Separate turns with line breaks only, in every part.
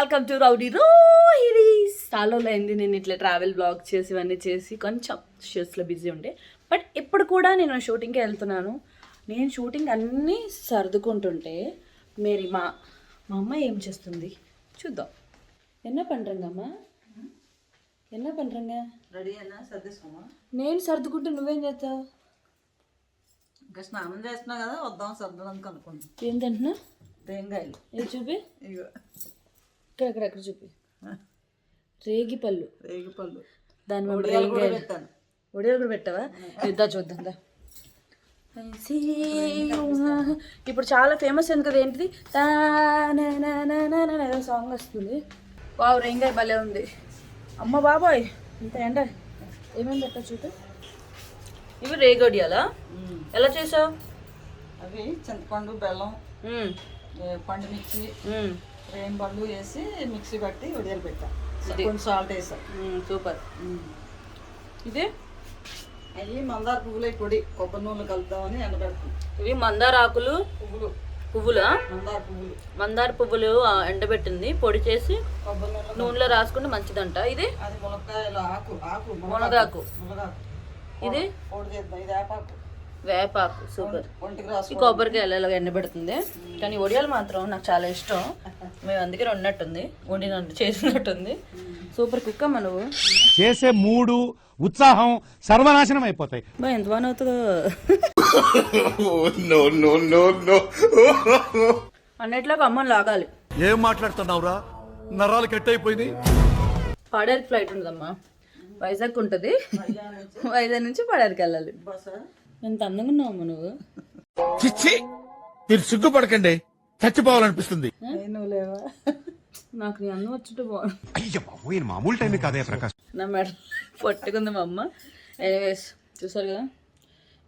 Welcome to rowdy రోహిరీస్. చాలా అయింది నేను ఇట్లా ట్రావెల్ బ్లాగ్ చేసి ఇవన్నీ చేసి కొంచెం షూస్లో బిజీ ఉండే. బట్ ఇప్పుడు కూడా నేను షూటింగ్కి వెళ్తున్నాను. నేను షూటింగ్ అన్నీ సర్దుకుంటుంటే మేరీ మా అమ్మ ఏం చేస్తుంది చూద్దాం. ఎన్న పండ్రంగమ్మా ఎన్న పండ్రంగ
రెడీ అయినా సర్దేసుకోమా.
నేను సర్దుకుంటే నువ్వేం చేస్తావు?
ఇంకా స్నానం చేస్తున్నావు కదా, వద్దాం సర్దడానికి అనుకుంటున్నాం.
ఏం తింటున్నా?
తేంగాయలు.
ఇది చూపి,
ఇగో
ఇక్కడ చూపి. రేగి పళ్ళు,
రేగి పళ్ళు,
దాని
ఒడియాలు కూడా పెట్టాను.
ఒడియాలు కూడా పెట్టావా? ఇద్దా చూద్దాం దా. ఇప్పుడు చాలా ఫేమస్ అయింది కదా, ఏంటిది ఏదో సాంగ్ వస్తుంది. వావ్, రేంగాయ భలే ఉంది. అమ్మ బాబాయ్ ఇంత ఎండ. ఏమేమి పెట్టా చూపి. ఇవి రేగొడియాలా? ఎలా చేసావు?
అవి చింతపండు, బెల్లం, పండు మిర్చి, రేం పళ్ళు వేసి మిక్సీ పట్టి ఒడియాలు పెట్టా. కొంచెం సాల్ట్ వేసా.
సూపర్. ఇది
అవి మందార పువ్వులే పొడి కొబ్బరి నూనె కలుపుదామని ఎండబెడతాం.
ఇవి మందార ఆకులు, పువ్వులా? మందార పువ్వులు ఎండబెట్టింది, పొడి చేసి
కొబ్బరి
నూనెలో రాసుకుంటే మంచిదంట. ఇది
అది మునక్కాయల ఆకు,
మునగాకు.
ఇది పొడి చేద్దాం. ఇది వేపాకు,
వేపాకు. సూపర్.
ఒంటికి రాసు.
ఈ కొబ్బరికాయ ఎలా ఎండబెడుతుంది. కానీ ఒడియాలు మాత్రం నాకు చాలా ఇష్టం. మేము అందుకే ఉన్నట్టుంది, వండినట్టు చేసినట్టుంది. సూపర్ కుక్ అమ్మ నువ్వు.
చేసే మూడు ఉత్సాహం సర్వనాశనం అయిపోతాయి.
బా ఎంత బాగా అవుతుందో అన్నిట్లోకి అమ్మని లాగాలి.
ఏం మాట్లాడుతున్నావురా? నరాలు కట్ అయిపోయింది.
పాడేరుకి ఫ్లైట్ ఉందమ్మా, వైజాగ్ ఉంటుంది. వైజాగ్ నుంచి పాడేరుకి వెళ్ళాలి. ఎంత అందంగా ఉన్నావమ్మా నువ్వు.
చిచ్చి, మీరు సిగ్గుపడకండి, చచ్చిపోవాలనిపిస్తుంది.
నువ్వు లేవా?
నాకు నీ అందం వచ్చుంటే బాగుంది.
అయ్యో బాబోయ్, మామూలు టైం కాదే ప్రకాష్.
నా మెడ పట్టుకుంది మా అమ్మ. ఎనీవేస్ చూసారు కదా,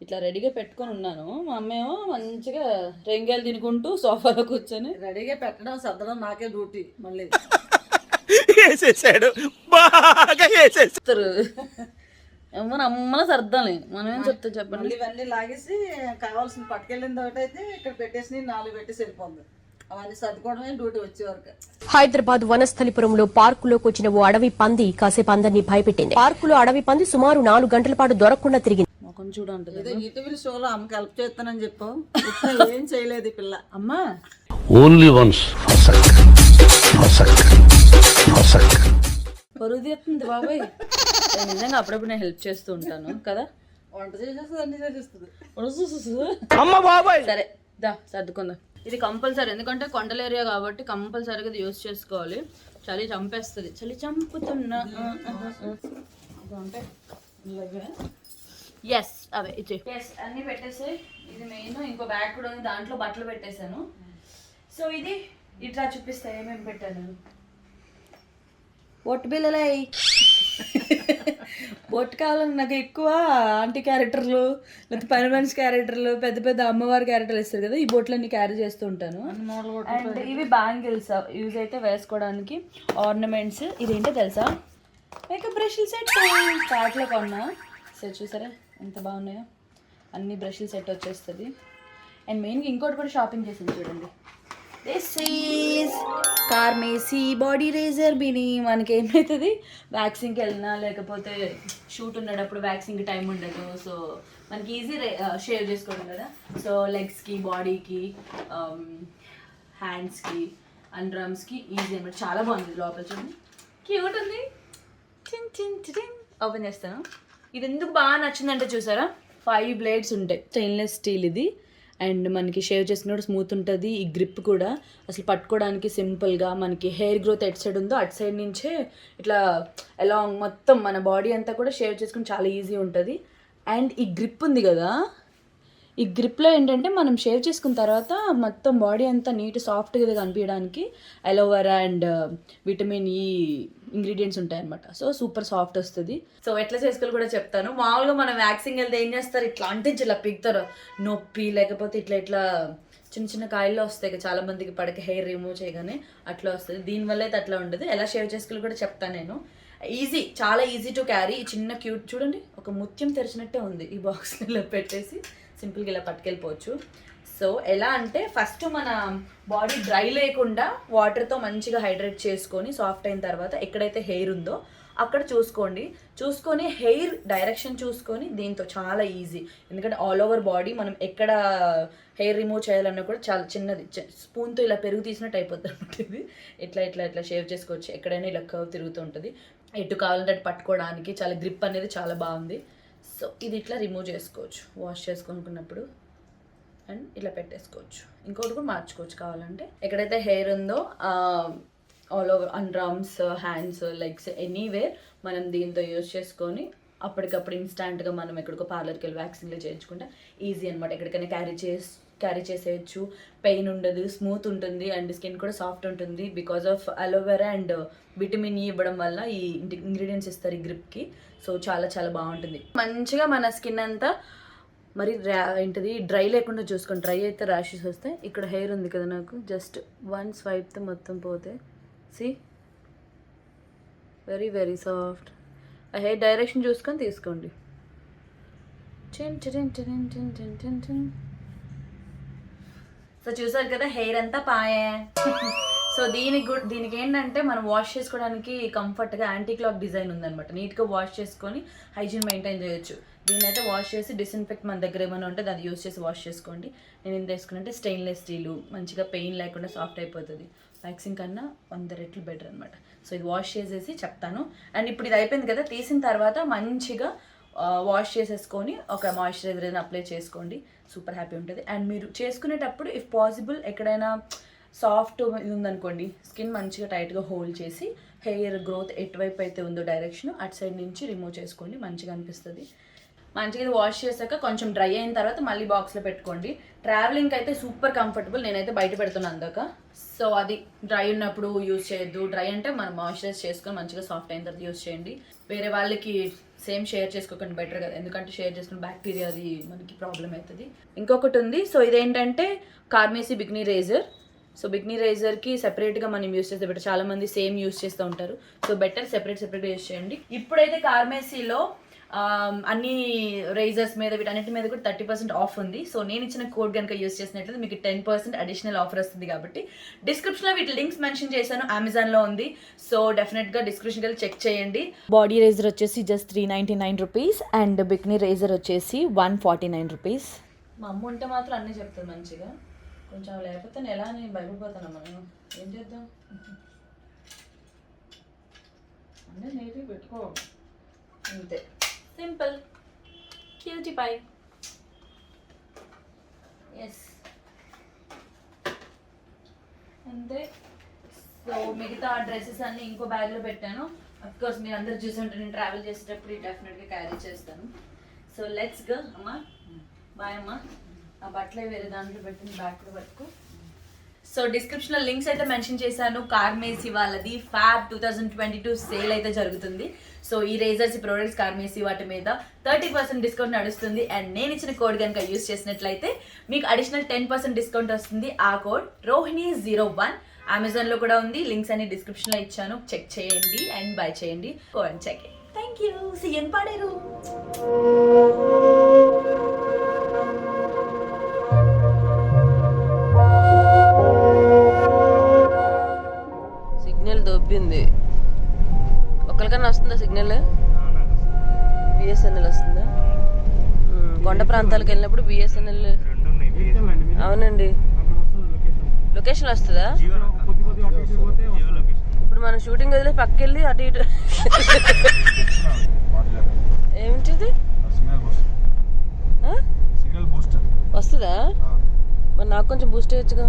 ఇట్లా రెడీగా పెట్టుకొని ఉన్నాను. మా అమ్మ ఏమో మంచిగా రేంగాయలు తినుకుంటూ సోఫాలో కూర్చొని
రెడీగా పెట్టడం సర్దడం నాకే డ్యూటీ. మళ్ళీ
వేసేసాడు, బాగా వేసేసాడు.
ఏమో అమ్మలా సర్దాలి. మనం ఏం చెప్తా చెప్పండి.
మళ్ళీ ఇవన్నీ లాగేసి కావాల్సిన పట్టుకెళ్ళింది ఒకటైతే ఇక్కడ పెట్టేసి 4 పెట్టేసి వెళ్ళిపోతుంది. అవన్నీ సర్దుకోవడమే డ్యూటీ వచ్చే వరకు.
హైదరాబాద్ వనస్థలిపురంలో పార్కులోకి వచ్చిన ఓ అడవి పంది కాసేపు అందరినీ భయపెట్టింది. పార్కులో అడవి పంది సుమారు 4 గంటల పాటు దొరకకుండా తిరిగింది.
మొఖం చూడండి.
ఏదో ఈటీవీ షోలో అమ్మకి హెల్ప్ చేస్తానని చెప్పావు, ఏం చేయలేదు ఈ పిల్ల.
అమ్మా
ఓన్లీ వన్స్
పరుగు తీస్తుంది బాబాయ్. నిజంగా అప్పుడప్పుడు నేను హెల్ప్ చేస్తూ ఉంటాను కదా.
వంట చేసేస్తుంది, అన్ని చేసేస్తుంది.
సరే దా సర్దుకుందాం. ఇది కంపల్సరీ, ఎందుకంటే కొండల ఏరియా కాబట్టి కంపల్సరీగా ఇది యూజ్ చేసుకోవాలి. చలి చంపేస్తుంది. చలి చంపుతున్నా ఎస్ అవే ఇచ్చే. ఎస్ అన్నీ పెట్టేసి ఇది మెయిన్. ఇంకో బ్యాగ్ కూడా ఉంది, దాంట్లో బట్టలు పెట్టేశాను. సో ఇది ఇట్లా చూపిస్తా ఏమేమి పెట్టాను. బొట్టు బిల్లలై బొట్టు కావాలని నాకు ఎక్కువ ఆంటీ క్యారెక్టర్లు లేకపోతే పని మనిషి క్యారెక్టర్లు, పెద్ద పెద్ద అమ్మవారి క్యారెక్టర్లు ఇస్తారు కదా, ఈ బొట్లన్నీ క్యారీ చేస్తూ ఉంటాను. అండ్ ఇవి బ్యాంగిల్స్ యూజ్ అయితే వేసుకోవడానికి, ఆర్నమెంట్స్. ఇదేంటో తెలుసా? మేకప్ బ్రష్లు సెట్ కార్ట్లో కొన్నా. సరే చూసారా ఎంత బాగున్నాయో, అన్ని బ్రష్లు సెట్ వచ్చేస్తుంది. అండ్ మెయిన్గా ఇంకోటి కూడా షాపింగ్ చేసింది చూడండి. This is Carmesi body razor బిని. మనకి ఏమవుతుంది, వ్యాక్సింగ్కి వెళ్ళినా లేకపోతే షూట్ ఉండేటప్పుడు వ్యాక్సింగ్కి టైం ఉండదు. సో మనకి ఈజీ షేవ్ చేసుకోవడం కదా. సో లెగ్స్కి, బాడీకి, హ్యాండ్స్కి, అండర్ ఆర్మ్స్కి ఈజీ అనమాట. చాలా బాగుంది. లోపల చూడండి, క్యూట్ ఉంది. చిన్ చిన్ చిన్ ఓపెన్ చేస్తాను. ఇది ఎందుకు బాగా నచ్చిందంటే చూసారా, 5 బ్లేడ్స్ ఉంటాయి. స్టెయిన్లెస్ స్టీల్ ఇది. అండ్ మనకి షేవ్ చేసుకున్నప్పుడు స్మూత్ ఉంటుంది. ఈ గ్రిప్ కూడా అసలు పట్టుకోవడానికి సింపుల్గా, మనకి హెయిర్ గ్రోత్ ఎటు సైడ్ ఉందో అటు సైడ్ నుంచే ఇట్లా అలాంగ్ మొత్తం మన బాడీ అంతా కూడా షేవ్ చేసుకుని చాలా ఈజీ ఉంటుంది. అండ్ ఈ గ్రిప్ ఉంది కదా, ఈ గ్రిప్లో ఏంటంటే మనం షేవ్ చేసుకున్న తర్వాత మొత్తం బాడీ అంతా నీట్ సాఫ్ట్గా కనిపించడానికి aloe vera and vitamin E ingredients ఉంటాయి అనమాట. సో సూపర్ సాఫ్ట్ వస్తుంది. సో ఎట్లా చేసుకోవాలి కూడా చెప్తాను. మామూలుగా మనం వ్యాక్సింగ్ వెళ్తే ఏం చేస్తారు, ఇట్లా అంటించి ఇలా పిగుతారు, నొప్పి లేకపోతే ఇట్లా చిన్న చిన్న కాయల్లో వస్తాయి చాలా మందికి పడక హెయిర్ రిమూవ్ చేయగానే అట్లా వస్తుంది. దీనివల్ల అయితే అట్లా ఉండదు. ఎలా షేవ్ చేసుకోవాలి కూడా చెప్తాను నేను. ఈజీ, చాలా ఈజీ టు క్యారీ. చిన్న క్యూట్ చూడండి, ఒక ముత్యం తెరిచినట్టే ఉంది. ఈ బాక్స్లో ఇలా పెట్టేసి సింపుల్గా ఇలా పట్టుకెళ్ళిపోవచ్చు. సో ఎలా అంటే ఫస్ట్ మన బాడీ డ్రై లేకుండా వాటర్తో మంచిగా హైడ్రేట్ చేసుకొని సాఫ్ట్ అయిన తర్వాత ఎక్కడైతే హెయిర్ ఉందో అక్కడ చూసుకొని హెయిర్ డైరెక్షన్ చూసుకొని దీంతో చాలా ఈజీ. ఎందుకంటే ఆల్ ఓవర్ బాడీ మనం ఎక్కడ హెయిర్ రిమూవ్ చేయాలన్నా కూడా చాలా చిన్నది, స్పూన్తో ఇలా పెరుగు తీసినట్టు అయిపోతుంది అనమాట. ఇది ఇట్లా షేవ్ చేసుకోవచ్చు. ఎక్కడైనా ఇలా కర్వ్ తిరుగుతూ ఉంటుంది. ఎటు కావాలంటే అటు పట్టుకోవడానికి చాలా గ్రిప్ అనేది చాలా బాగుంది. సో ఇది ఇట్లా రిమూవ్ చేసుకోవచ్చు వాష్ చేసుకున్నప్పుడు అండ్ ఇలా పెట్టేసుకోవచ్చు. ఇంకోటి కూడా మార్చుకోవచ్చు కావాలంటే. ఎక్కడైతే హెయిర్ ఉందో all over under arms, hands, legs, anywhere మనం దీంతో యూజ్ చేసుకొని అప్పటికప్పుడు ఇన్స్టాంట్గా మనం ఎక్కడికో పార్లర్కి వెళ్ళి వ్యాక్సిన్లు చేయించుకుంటే ఈజీ అనమాట. ఎక్కడికైనా క్యారీ చేసేయచ్చు. పెయిన్ ఉండదు, స్మూత్ ఉంటుంది అండ్ స్కిన్ కూడా సాఫ్ట్ ఉంటుంది. Because of aloe vera and vitamin E ఇవ్వడం వల్ల ఈ ఇంగ్రీడియంట్స్ ఇస్తారు ఈ గ్రిప్కి. సో చాలా చాలా బాగుంటుంది. మంచిగా మన స్కిన్ అంతా మరి ఏంటిది డ్రై లేకుండా చూసుకోండి. డ్రై అయితే ర్యాషెస్ వస్తాయి. ఇక్కడ హెయిర్ ఉంది కదా, నాకు జస్ట్ వన్ స్వైప్తో మొత్తం పోతే సి వెరీ వెరీ సాఫ్ట్. ఆ హెయిర్ డైరెక్షన్ చూసుకొని తీసుకోండి. సో చూసారు కదా హెయిర్ అంతా పాయే. సో దీనికి ఏంటంటే మనం వాష్ చేసుకోవడానికి కంఫర్ట్గా యాంటీ క్లాక్ డిజైన్ ఉందన్నమాట. నీట్గా వాష్ చేసుకొని హైజీన్ మెయింటైన్ చేయొచ్చు. దీన్ని అయితే వాష్ చేసి డిస్ఇన్ఫెక్ట్ మన దగ్గర ఏమైనా ఉంటే దాన్ని యూస్ చేసి వాష్ చేసుకోండి. నేను ఏం తీసుకున్నానంటే స్టెయిన్లెస్ స్టీలు, మంచిగా పెయిన్ లేకుండా సాఫ్ట్ అయిపోతుంది. వ్యాక్సింగ్ కన్నా 100 రెట్లు బెటర్ అనమాట. సో ఇది వాష్ చేసేసి చెప్తాను. అండ్ ఇప్పుడు ఇది అయిపోయింది కదా, తీసిన తర్వాత మంచిగా వాష్ చేసేసుకొని ఒక మాయిశ్చరైజర్ అయినా అప్లై చేసుకోండి. సూపర్ హ్యాపీ ఉంటుంది. అండ్ మీరు చేసుకునేటప్పుడు ఇఫ్ పాసిబుల్ ఎక్కడైనా సాఫ్ట్ ఉందనుకోండి, స్కిన్ మంచిగా టైట్గా హోల్డ్ చేసి హెయిర్ గ్రోత్ ఎటువైపు అయితే ఉందో డైరెక్షన్ అటు సైడ్ నుంచి రిమూవ్ చేసుకోండి. మంచిగా అనిపిస్తుంది. మంచిగా ఇది వాష్ చేశాక కొంచెం డ్రై అయిన తర్వాత మళ్ళీ బాక్స్లో పెట్టుకోండి. ట్రావెలింగ్కి అయితే సూపర్ కంఫర్టబుల్. నేనైతే బయట పెడుతున్నాను అందాక. సో అది డ్రై ఉన్నప్పుడు యూజ్ చేయొద్దు. డ్రై అంటే మనం మాయిశ్చరైజ్ చేసుకొని మంచిగా సాఫ్ట్ అయిన తర్వాత యూజ్ చేయండి. వేరే వాళ్ళకి సేమ్ షేర్ చేసుకోకండి, బెటర్ కదా. ఎందుకంటే షేర్ చేసుకుని బ్యాక్టీరియా అది మనకి ప్రాబ్లం అవుతుంది. ఇంకొకటి ఉంది. సో ఇదేంటంటే కార్మేసీ బిగ్నీ రేజర్. సో బిగ్నీ రేజర్కి సెపరేట్గా మనం యూస్ చేస్తే బెటర్. చాలామంది సేమ్ యూస్ చేస్తూ ఉంటారు. సో బెటర్ సెపరేట్గా యూస్ చేయండి. ఇప్పుడైతే కార్మేసీలో అన్ని రేజర్స్ మీద వీటన్నిటి మీద కూడా 30% ఆఫ్ ఉంది. సో నేను ఇచ్చిన కోడ్ కనుక యూస్ చేసినట్లయితే మీకు 10% అడిషనల్ ఆఫర్ వస్తుంది. కాబట్టి డిస్క్రిప్షన్లో వీటి లింక్స్ మెన్షన్ చేశాను. అమెజాన్లో ఉంది. సో డెఫినెట్గా డిస్క్రిప్షన్కి వెళ్ళి చెక్ చేయండి. బాడీ రేజర్ వచ్చేసి just 399 rupees and bikini razor వచ్చేసి 149 రూపీస్. మా అమ్మ ఉంటే మాత్రం అన్నీ చెప్తుంది మంచిగా. కొంచెం లేకపోతే నేను ఎలా నేను భయపడిపోతాను. మనం ఏం చేద్దాం, అన్నీ నీట్గా పెట్టుకో అంతే. Simple cutie pie. ఎస్ అంతే. సో మిగతా డ్రెస్సెస్ అన్నీ ఇంకో బ్యాగ్లో పెట్టాను. అఫ్కోర్స్ మీరు అందరు చూసుంటే నేను ట్రావెల్ చేసేటప్పుడు డెఫినెట్గా క్యారీ చేస్తాను. సో లెట్స్ గో అమ్మా. బాయ్ అమ్మా. ఆ బట్టలే వేరే దాంట్లో పెట్టిన బ్యాగ్లో పట్టుకో. సో డిస్క్రిప్షన్లో లింక్స్ అయితే మెన్షన్ చేశాను. కార్మేసీ వాళ్ళది ఫ్యాబ్ 2022 సేల్ అయితే జరుగుతుంది. సో ఈ రేజర్స్, ఈ ప్రోడక్ట్స్ కార్మేసీ వాటి మీద 30% డిస్కౌంట్ నడుస్తుంది. అండ్ నేను ఇచ్చిన కోడ్ కనుక యూస్ చేసినట్లయితే మీకు అడిషనల్ 10% డిస్కౌంట్ వస్తుంది. ఆ కోడ్ రోహిణి01. అమెజాన్లో కూడా ఉంది. లింక్స్ అన్ని డిస్క్రిప్షన్లో ఇచ్చాను. చెక్ చేయండి అండ్ బై చేయండి. Go and check it. Thank you. CN Paderu.
Signal దొబ్బింది. ఒకరికన్నా వస్తుందా సిగ్నల్? బిఎస్ఎన్ఎల్ వస్తుందా? కొండ ప్రాంతాలకు వెళ్ళినప్పుడు బిఎస్ఎన్ఎల్. అవునండి, లొకేషన్ వస్తుందా? ఇప్పుడు మనం షూటింగ్ వదిలే పక్కకెళ్ళి అటు ఇటు ఏమిటిది వస్తుందా? మరి నాకు కొంచెం బూస్ట్ అయ్యొచ్చుగా.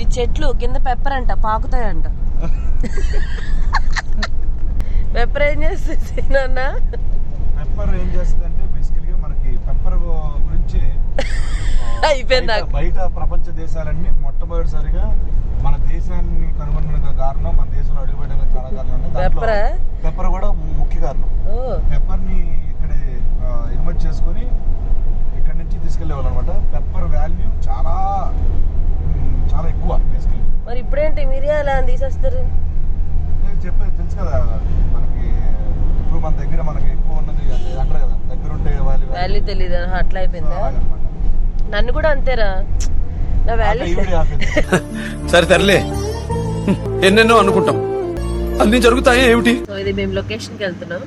ఈ చెట్లు కింద పెప్పర్ అంట, పాకుతాయంట. పెప్పర్ ఏం చేస్తుంది నాన్న?
పెప్పర్ ఏం చేస్తుంది అంటే బేసికల్గా మనకి పెప్పర్ గురించి
అయిపోయింది.
బయట ప్రపంచ దేశాలన్నీ మొట్టమొదటిసారిగా మన దేశాన్ని కనుగొనడానికి కారణం, మన దేశంలో అడుగుపెట్టడానికి చాలా కారణం ఉన్నాయి. పెప్పర్ కూడా ముఖ్య కారణం. పెప్పర్ ని ఇక్కడ ఎగుమతి చేసుకొని ఇక్కడ నుంచి తీసుకెళ్లేవాళ్ళు అనమాట. పెప్పర్ వాల్యూ చాలా
ఎంతమంది తీసేస్తారు?
నేను చెప్పేది తెలుసు కదా మనకి, ఇప్పుడు మన దగ్గర మనకి ఎక్కువ ఉన్నది అది అంటారు కదా, దగ్గర ఉంటే
వాల్యూ తెలీదు అట్లా అయిపోయిందా? నన్ను కూడా అంతేరా, నా వాల్యూ.
సరే తరలే, ఎన్నెన్నో అనుకుంటాం, అన్ని జరుగుతాయి ఏమిటి?
సో ఇది మేము లొకేషన్ కి వెళ్తున్నాం.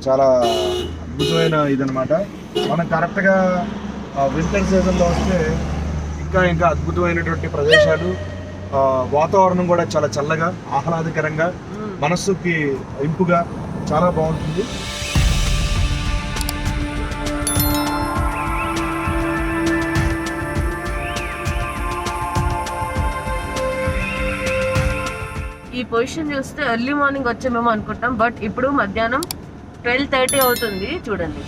చాలా అద్భుతమైన ఇదనమాట. మనం కరెక్ట్ గా వింటర్ సీజన్ లో వస్తే ఇంకా అద్భుతమైనటువంటి ప్రదేశాలు, వాతావరణం కూడా చాలా చల్లగా ఆహ్లాదకరంగా మనస్సుకి ఇంపుగా చాలా బాగుంటుంది.
ఈ పొజిషన్ చూస్తే ఎర్లీ మార్నింగ్ వచ్చామేమో అనుకుంటాం, బట్ ఇప్పుడు మధ్యాహ్నం 12:30 అవుతుంది. చూడండి,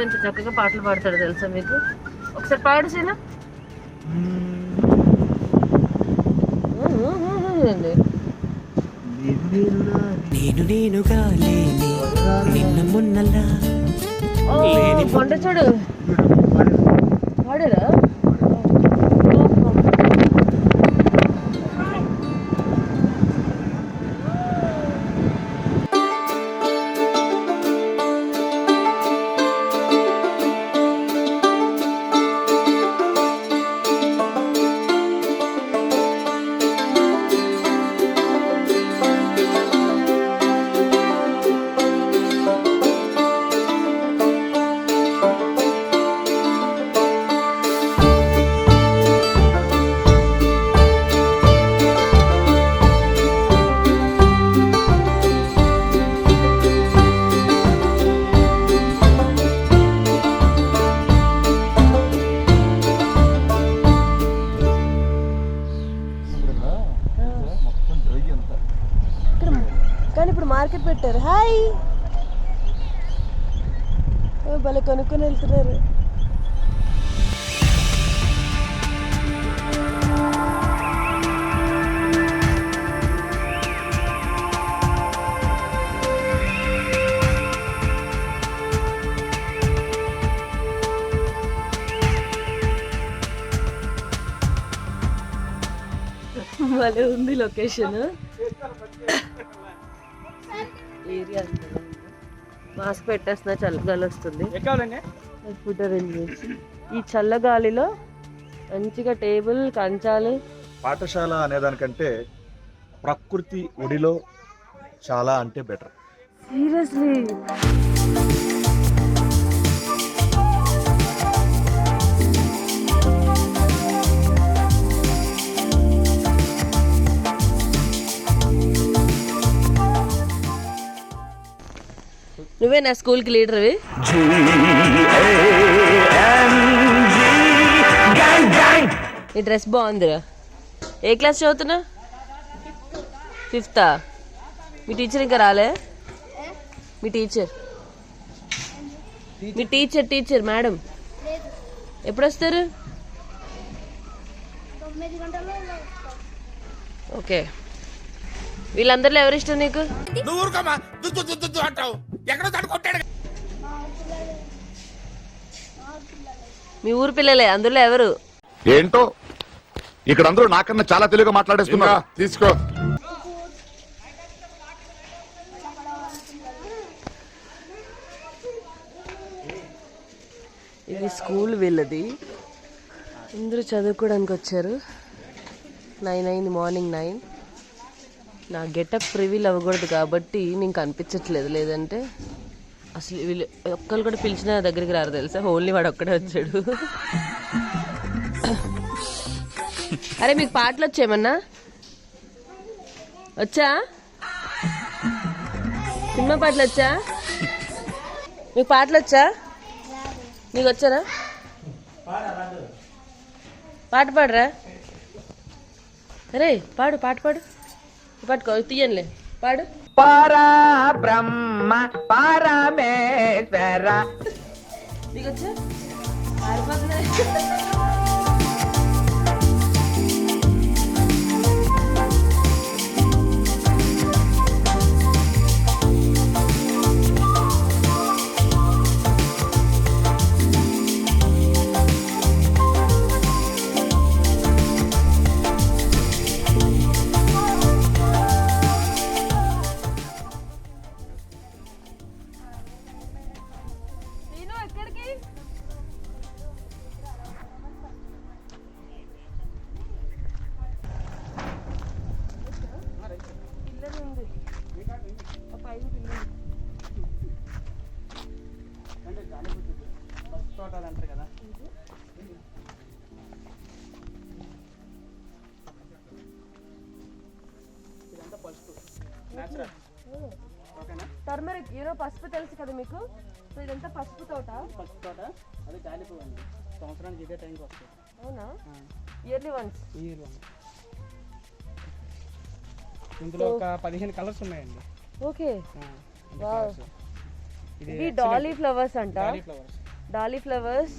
ఎంత చక్కగా పాటలు పాడతాడు తెలుసా మీకు? ఒకసారి పాడు సీనా. కొండ చూడు పాడారా? కానీ ఇప్పుడు మార్కెట్ పెట్టారు. హాయ్, భలే కొనుక్కొని వెళ్తున్నారు. భలే ఉంది లొకేషన్. ఏరియా మాస్క్ పెట్టేస్తున్నా, చల్లగాలి వస్తుంది. ఫుడ్ అరేంజ్ చేసి ఈ చల్లగాలిలో మంచిగా టేబుల్ కంచాలు.
పాఠశాల అనేదానికంటే ప్రకృతి ఒడిలో చాలా అంటే బెటర్.
సీరియస్లీ నువ్వే నా స్కూల్కి లీడర్వి. ఈ డ్రెస్ బాగుందిరా. ఏ క్లాస్ చదువుతున్నా? 5th. మీ టీచర్ ఇంకా రాలే? మీ టీచర్ మేడం ఎప్పుడు వస్తారు? ఓకే. వీళ్ళందరిలో ఎవరు ఇష్టం నీకు? మీ ఊరు పిల్లలే, అందులో ఎవరు?
ఏంటో ఇక్కడ అందరూ నాకన్నా చాలా తెలుగుగా మాట్లాడేస్తున్నా. తీసుకో.
ఇది స్కూల్ వీళ్ళది. అందరూ చదువుకోవడానికి వచ్చారు. 9 అయింది, మార్నింగ్ 9. నా గెటప్ రివీల్ అవ్వకూడదు కాబట్టి నేను కనిపించట్లేదు, లేదంటే అసలు వీళ్ళు ఒక్కరు కూడా పిలిచిన దగ్గరికి రారు తెలుసా. ఓన్లీ వాడు ఒక్కడే వచ్చాడు. అరే మీకు పాటలు వచ్చాయమన్నా? వచ్చా? సినిమా పాటలు వచ్చా? మీకు పాటలు వచ్చా? నీకు వచ్చారా? పాట పాడరా. అరే పాడు, పాట పాడు. పట్టుకో, తీయనులే, పాడు.
పరా బ్రహ్మ పరమేశ్వర.
నీకు వచ్చా?
అంటారు కదా. ఇదంతా పసుపు న్యాచురల్. ఓకేనా?
టర్మరిక్ పసుపు తెలుసు కదా మీకు. సో ఇదంతా పసుపు తోట.
పసుపు తోట అది గాలి పువ్వు అండి. సంవత్సరానికి ఇదే టైంకి వస్తుంది.
అవునా? Yearly once.
ఇందులో ఒక 15 కలర్స్ ఉన్నాయండి.
ఓకే.
వావ్.
ఇది డాలీ ఫ్లవర్స్ అంట.
ఫ్లవర్స్.
డాలీ ఫ్లవర్స్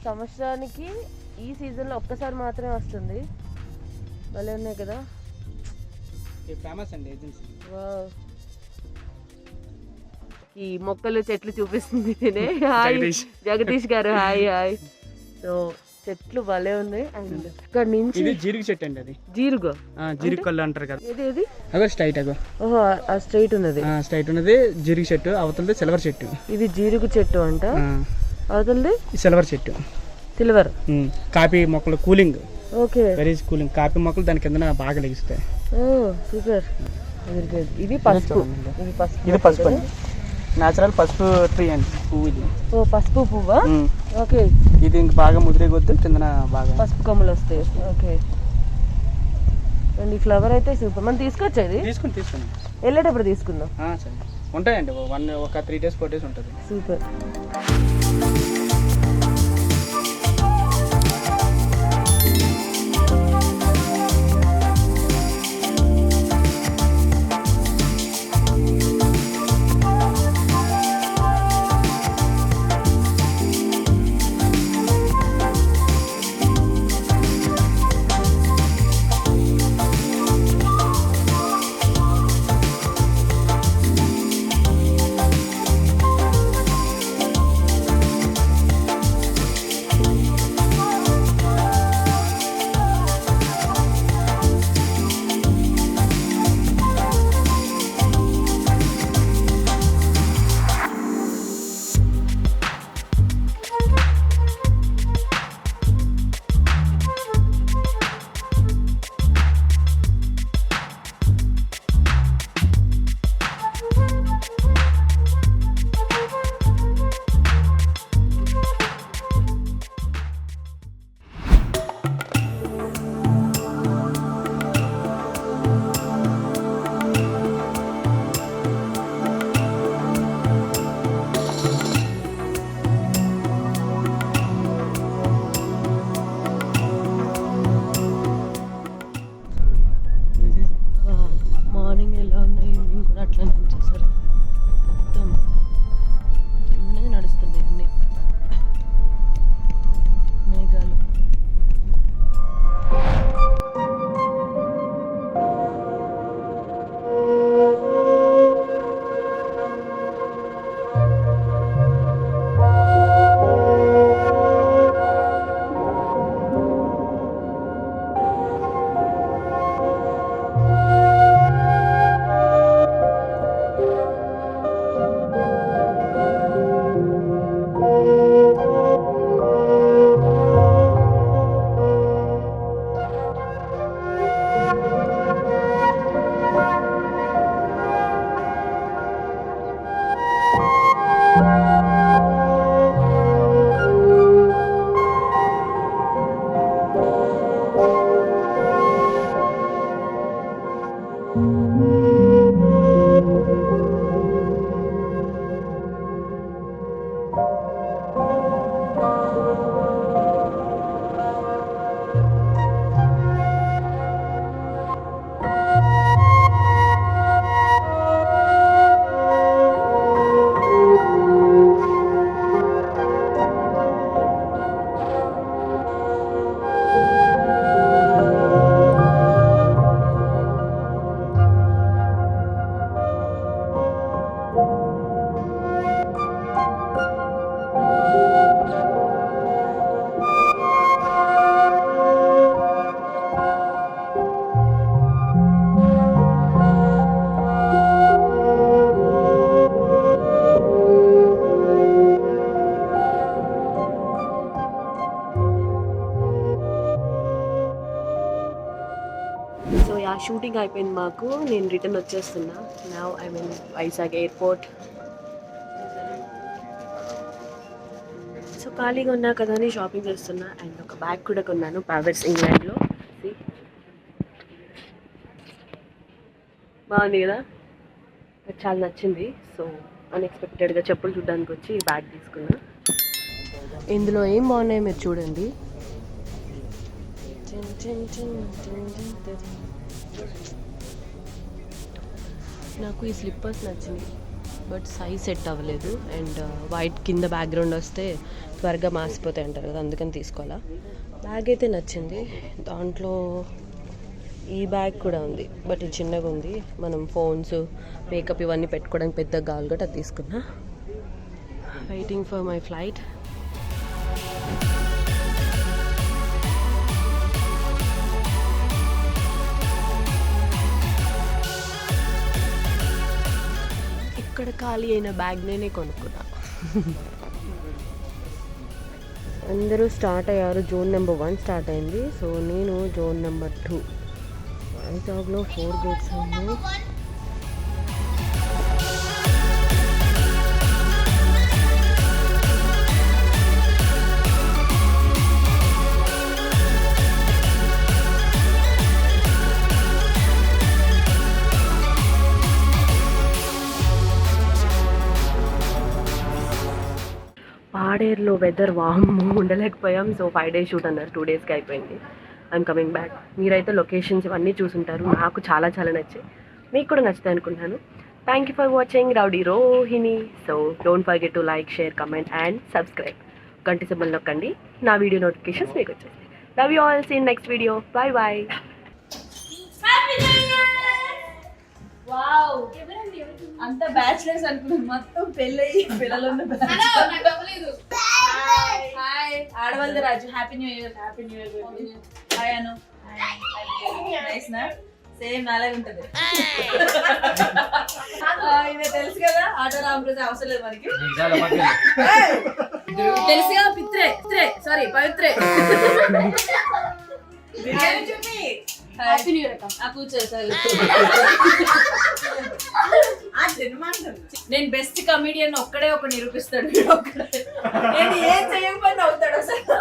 సంవత్సరానికి ఈ సీజన్లో ఒక్కసారి మాత్రమే వస్తుంది. భలే ఉన్నాయి కదా.
ఫేమస్ అండి ఏజెన్సీ.
వావ్. ఈ మొక్కలు చెట్లు చూపిస్తుంది తినే. హాయ్ జగదీష్ గారు. Hi hi. సో చెట్లు భలే ఉన్నాయి. అండ్ ఇక్కడ నుంచి
ఇది జీరుగు చెట్టు అండి. అది
జీరుగు.
జీరుగు కళ్ళు అంటారు కదా.
ఏది
అగో స్ట్రైట్ అగో.
ఓహో ఆ స్ట్రైట్ ఉన్నది.
స్ట్రైట్ ఉన్నది జీరుగు చెట్టు. అవతలది సిల్వర్ చెట్టు.
ఇది జీరుగు చెట్టు అంట. అవతలది
సిల్వర్ చెట్టు.
సిల్వర్.
కాఫీ మొక్కలు cooling.
Okay.
Very cooling. Coffee మొక్కలు దాని కింద బాగా లెగిస్తాయి.
ఓ సూపర్. ఇది పసుపు. ఇది పసుపు.
ఇది పసుపు అండి. న్యాచురల్ పసుపు ట్రీ అండి. పువ్వు ఇది.
ఓ పసుపు పువ్వా? ఓకే.
ఇది ఇంక బాగా ముదిరే కొద్ది కింద బాగా
పసుపు కొమ్మలు వస్తాయి. ఓకే. అండ్ ఈ ఫ్లవర్ అయితే సూపర్. మనం తీసుకొచ్చేది
తీసుకోండి.
వెళ్ళేటప్పుడు తీసుకుందాం.
సరే ఉంటాయండి. ఒక 3 days 4 days ఉంటుంది.
సూపర్. మార్నింగ్ ఎలా ఉంది, ఈవినింగ్ కూడా అట్లా అనిపించేసారు. మొత్తం కిందనే నడుస్తున్నాయి అన్నీ మేఘాలు. సో యా షూటింగ్ అయిపోయింది మాకు. నేను రిటర్న్ వచ్చేస్తున్నా. Now I mean Vizag airport. So ఖాళీగా ఉన్నా కదా అని షాపింగ్ చేస్తున్నా. అండ్ ఒక బ్యాగ్ కూడా కొన్నాను పావర్స్ ఇంగ్లాండ్లో. బాగుంది కదా, నాకు చాలా నచ్చింది. సో అన్ఎక్స్పెక్టెడ్గా చెప్పులు చూడడానికి వచ్చి ఈ బ్యాగ్ తీసుకున్నా. ఇందులో ఏం బాగున్నాయో మీరు చూడండి. నాకు ఈ స్లిప్పర్స్ నచ్చినాయి, బట్ సైజ్ సెట్ అవ్వలేదు. అండ్ వైట్ కింద బ్యాక్గ్రౌండ్ వస్తే త్వరగా మాసిపోతాయి అంటారు కదా, అందుకని తీసుకోవాలా. బ్యాగ్ అయితే నచ్చింది. దాంట్లో ఈ బ్యాగ్ కూడా ఉంది, బట్ ఇది చిన్నగా ఉంది. మనం ఫోన్స్, మేకప్ ఇవన్నీ పెట్టుకోవడానికి పెద్దగా కావాలి కాబట్టి అది తీసుకున్నా. Waiting for my flight. ఇక్కడ ఖాళీ అయిన బ్యాగ్ నేనే కొనుక్కున్నా. అందరూ స్టార్ట్ అయ్యారు. జోన్ నెంబర్ 1 స్టార్ట్ అయింది. సో నేను జోన్ నెంబర్ 2. వైజాగ్లో 4 గేట్స్ ఉన్నాయి. పాడేరులో వెదర్ వాము ఉండలేకపోయాం. సో 5 days షూట్ అన్నారు, 2 daysకి అయిపోయింది. I'm coming back. మీరైతే లొకేషన్స్ ఇవన్నీ చూసుంటారు, నాకు చాలా చాలా నచ్చాయి, మీకు కూడా నచ్చుతాయి అనుకుంటున్నాను. Thank you for watching rowdy Rohini. So don't forget to like, share, comment and subscribe. గంట సింబల్ నొక్కండి, నా వీడియో నోటిఫికేషన్స్ మీకు వచ్చేస్తాయి. Love you all, see in next video. Bye bye.
Wow, అంత బ్యాచిలర్స్ అనుకున్నాను, మొత్తం పెళ్ళయి పిల్లలు ఉన్న హాయ్ ఆడవాళ్ళ Raju. Happy new year. Happy new year. Hi Anu. Nice నా, సేమ్ నాలాగే ఉంటది. ఇదే తెలుసు కదా, ఆటో రామరాజు అవసరం లేదు మనకి. తెలుసుగా, పిత్రే సారీ పవిత్రే. బిర్యానీ చూపి. హ్యాపీ న్యూ ఇయర్ అక్క. కూర్చో సార్. నేను బెస్ట్ కమెడియన్ ఒక్కడే ఒక నిరూపిస్తాడు. ఏం చేయకపోతే అవుతాడు అసలు.